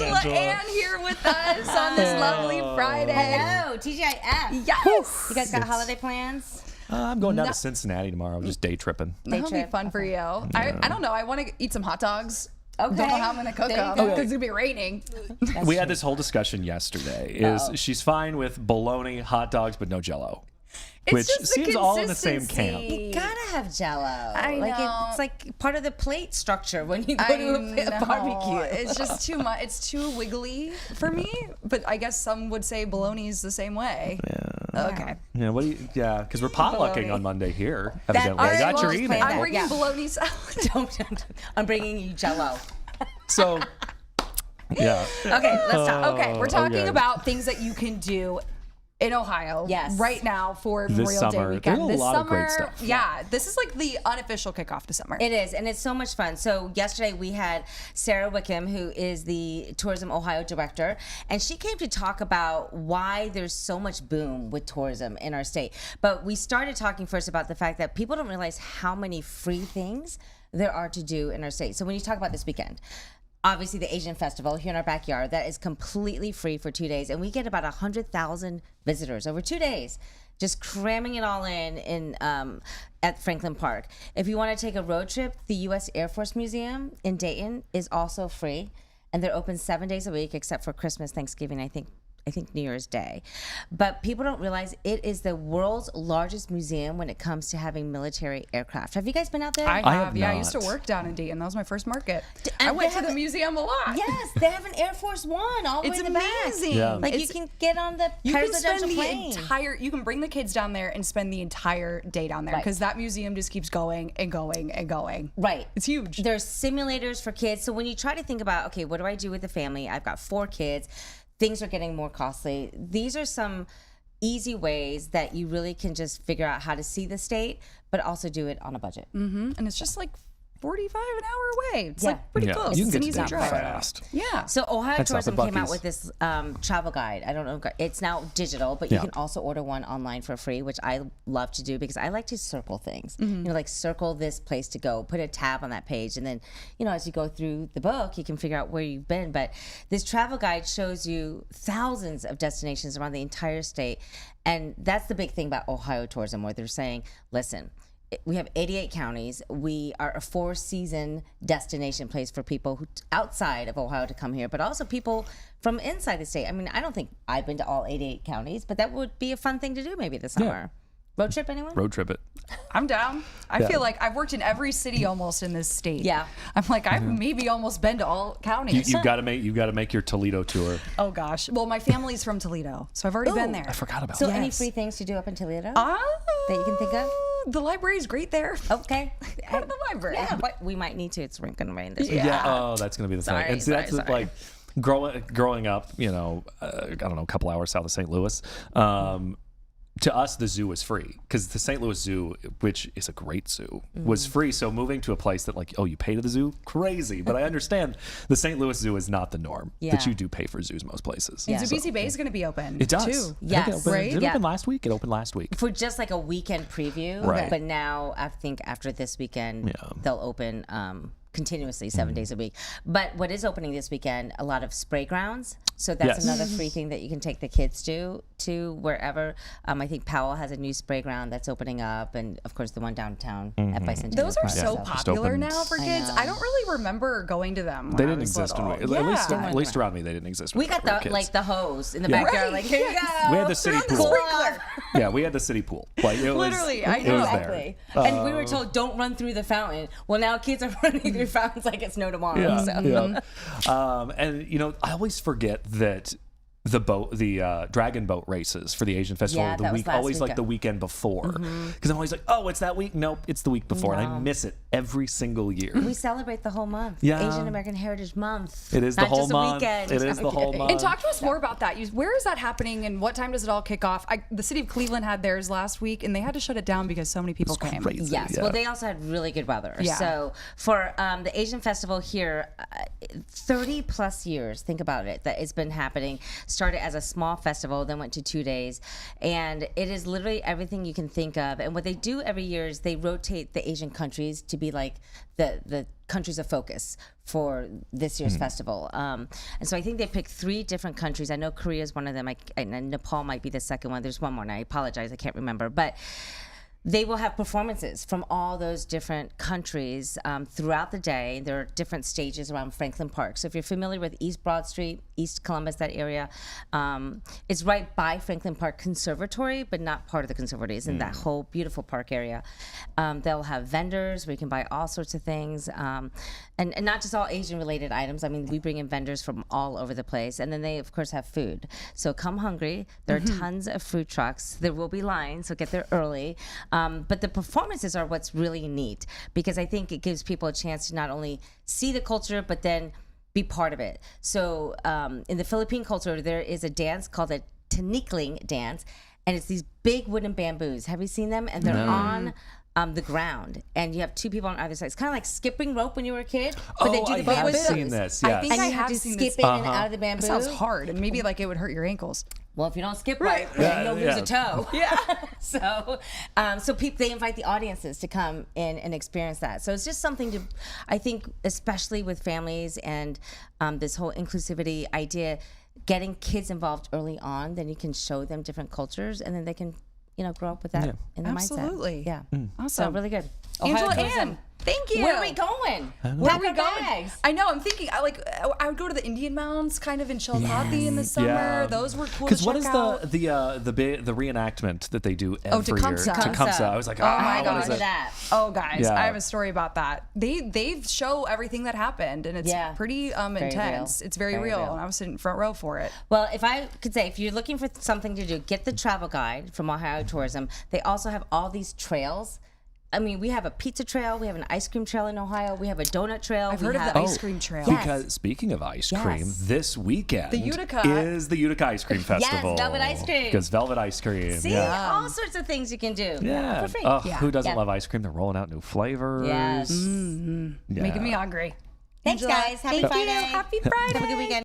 Angela Ann here with us on this lovely Friday. Hello, TGIF. Yes. You guys got holiday plans? I'm going down to Cincinnati tomorrow, just day tripping. That'll be fun for you. I don't know. I want to eat some hot dogs. Okay. Don't know how I'm going to cook them because it's going to be raining. We had this whole discussion yesterday. She's fine with bologna, hot dogs, but no Jell-O. Which just the seems all in the same consistency. camp. You gotta have Jell-O. I Like know. it's like part of the plate structure when you go to a barbecue. It's just too much. It's too wiggly for me. But I guess some would say bologna's the same way. Yeah. Okay. Yeah, what do you? Yeah, because we're potlucking Bologna. on Monday here. Evidently, all I right, got well, your let's email. plan I'm that. bringing Yeah. bologna salad. Don't. I'm bringing you Jell-O. So, yeah. Okay, let's talk. Okay, we're talking okay. about things that you can do in Ohio right now for This Memorial Day summer. weekend. There's a This lot of summer, great stuff. yeah, this is like the unofficial kickoff to summer. It is, and it's so much fun. So yesterday we had Sarah Wickham, who is the Tourism Ohio director, and she came to talk about why there's so much boom with tourism in our state. But we started talking first about the fact that people don't realize how many free things there are to do in our state. So when you talk about this weekend, obviously the Asian Festival here in our backyard, that is completely free for 2 days. And we get about 100,000 visitors over 2 days, just cramming it all in at Franklin Park. If you want to take a road trip, the U.S. Air Force Museum in Dayton is also free. And they're open 7 days a week, except for Christmas, Thanksgiving, I think New Year's Day. But people don't realize it is the world's largest museum when it comes to having military aircraft. Have you guys been out there? I have yeah, I used to not. work down in Dayton. That was my first market. And I went they to the have- museum a lot. Yes, they have an Air Force One all the way It's in the back. amazing. Yeah. Like you can get on the You can presidential spend the plane. entire. You can bring the kids down there and spend the entire day down there Right. because that museum just keeps going and going and going. Right. It's huge. There's simulators for kids. So when you try to think about, okay, what do I do with the family? I've got 4 kids. Things are getting more costly. These are some easy ways that you really can just figure out how to see the state, but also do it on a budget. And it's just like 45 an hour away. It's Yeah. like pretty Yeah, close. you It's can an get to easy Dayton drive. fast. Yeah. So Ohio Thanks, Tourism Dr. came out Buc-ee's. with this travel guide. I don't know. It's now digital, but you Yeah. can also order one online for free, which I love to do because I like to circle things. You know, like circle this place to go, put a tab on that page, and then, you know, as you go through the book, you can figure out where you've been. But this travel guide shows you thousands of destinations around the entire state. And that's the big thing about Ohio Tourism, where they're saying, listen, we have 88 counties. We are a 4-season destination place for people who, outside of Ohio to come here, but also people from inside the state. I mean, I don't think I've been to all 88 counties, but that would be a fun thing to do maybe this summer. Road trip, anyone? Road trip it. I'm down. I feel like I've worked in every city almost in this state. Yeah. I'm like, I've maybe almost been to all counties. You got to make your Toledo tour. Oh gosh. Well, my family's from Toledo, so I've already been there. I forgot about So that. any Yes. free things to do up in Toledo Ah, that you can think of? The library's great there. Okay. Go to the library. Yeah, but we might need to. It's going to rain this week. Yeah. Oh, that's gonna be the thing. Sorry, And see, that's sorry. like growing up. You know, I don't know, a couple hours south of St. Louis. To us, the zoo was free because the St. Louis Zoo, which is a great zoo, was free. So moving to a place that like, oh, you pay to the zoo, crazy. But I understand the St. Louis Zoo is not the norm. Yeah. That you do pay for zoos most places. Yeah. Zubici Bay is going to be open. It does. too. Yes. I think it opened, Right? Did it Yeah. open last week? It opened last week. For just like a weekend preview. Right. But now I think after this weekend, they'll open continuously 7 days a week. But what is opening this weekend, a lot of spray grounds. So that's Yes. another free thing that you can take the kids to wherever. I think Powell has a new spray ground that's opening up, and of course the one downtown at Bicentennial Those are Park. so just popular opened. now for kids. know. I don't really remember going to them. When They I didn't was exist little. when Yeah. at least around me. They didn't exist. We when got we were the kids. like the hose in the Yeah. backyard. Right, Like, here you yes. go. We had the city Turn on the pool. sprinkler. Yeah, we had the city pool. Like it was, Literally, I it know. was there. Exactly. And we were told don't run through the fountain. Well, now kids are running through fountains like it's no tomorrow. Yeah, So. yeah. And you know, I always forget that the dragon boat races for the Asian Festival Yeah, the that was week last always like weekend. the weekend before because I'm always like, oh, it's that week. Nope, it's the week before, and I miss it every single year. We celebrate the whole month. Yeah. Asian American Heritage Month. It is the Not whole just a month. weekend. It is I'm the whole kidding. month. And talk to us more about that. Where is that happening, and what time does it all kick off? The city of Cleveland had theirs last week, and they had to shut it down because so many people came. Crazy. Yes. Yeah. Well, they also had really good weather. Yeah. So for the Asian Festival here, 30 plus years, think about it, that it's been happening. started as a small festival, then went to 2 days, and it is literally everything you can think of. And what they do every year is they rotate the Asian countries to be like the countries of focus for this year's festival. And so I think they picked 3 different countries. I know Korea is one of them. And Nepal might be the second one. There's one more, and I apologize, I can't remember. But they will have performances from all those different countries throughout the day. There are different stages around Franklin Park. So if you're familiar with East Broad Street, East Columbus, that area, it's right by Franklin Park Conservatory, but not part of the conservatory. It's in that whole beautiful park area. They'll have vendors where you can buy all sorts of things, and not just all Asian-related items. I mean, we bring in vendors from all over the place. And then they, of course, have food. So come hungry. There are tons of food trucks. There will be lines, so get there early. But the performances are what's really neat, because I think it gives people a chance to not only see the culture, but then be part of it. So in the Philippine culture, there is a dance called a tinikling dance, and it's these big wooden bamboos. Have you seen them? And they're on the ground, and you have 2 people on either side. It's kind of like skipping rope when you were a kid, but they do the I have bamboos. seen this. I Yes. think And I you have have to seen skip this. in and out of the bamboo. That sounds hard, and maybe like it would hurt your ankles. Well, if you don't skip right, then you'll lose a toe. Yeah. So they invite the audiences to come in and experience that. So it's just something to, I think, especially with families and this whole inclusivity idea, getting kids involved early on, then you can show them different cultures, and then they can, grow up with that in the Absolutely. mindset. Yeah. So Awesome. really good. Angela Ohio Tourism. Ann, thank you. Where are we going? Where are we Pack our going? bags. I know. I'm thinking. I would go to the Indian Mounds, kind of in Chillicothe in the summer. Yeah. Those were cool. Because to what check is out. the reenactment that they do every year? Tecumseh. Tecumseh. I was like, Oh my what gosh. is it? That. Oh, guys, Yeah. I have a story about that. They show everything that happened, and it's Yeah. pretty intense. real. It's very Very real, real. and I was sitting front row for it. Well, if I could say, if you're looking for something to do, get the travel guide from Ohio Tourism. They also have all these trails. I mean, we have a pizza trail, we have an ice cream trail in Ohio, we have a donut trail. I've we heard of have, the ice cream trail. Yes. Because speaking of ice cream, Yes. this weekend The Utica. is the Utica Ice Cream Festival. Velvet ice cream. Because Velvet Ice Cream. See, yeah. all sorts of things you can do Yeah. for free. Oh, Yeah. who doesn't Yeah. love ice cream? They're rolling out new flavors. Yes. Yeah. Making me hungry. Thanks, Angela, guys. Happy thank Friday. you. Happy Friday. Have a good weekend.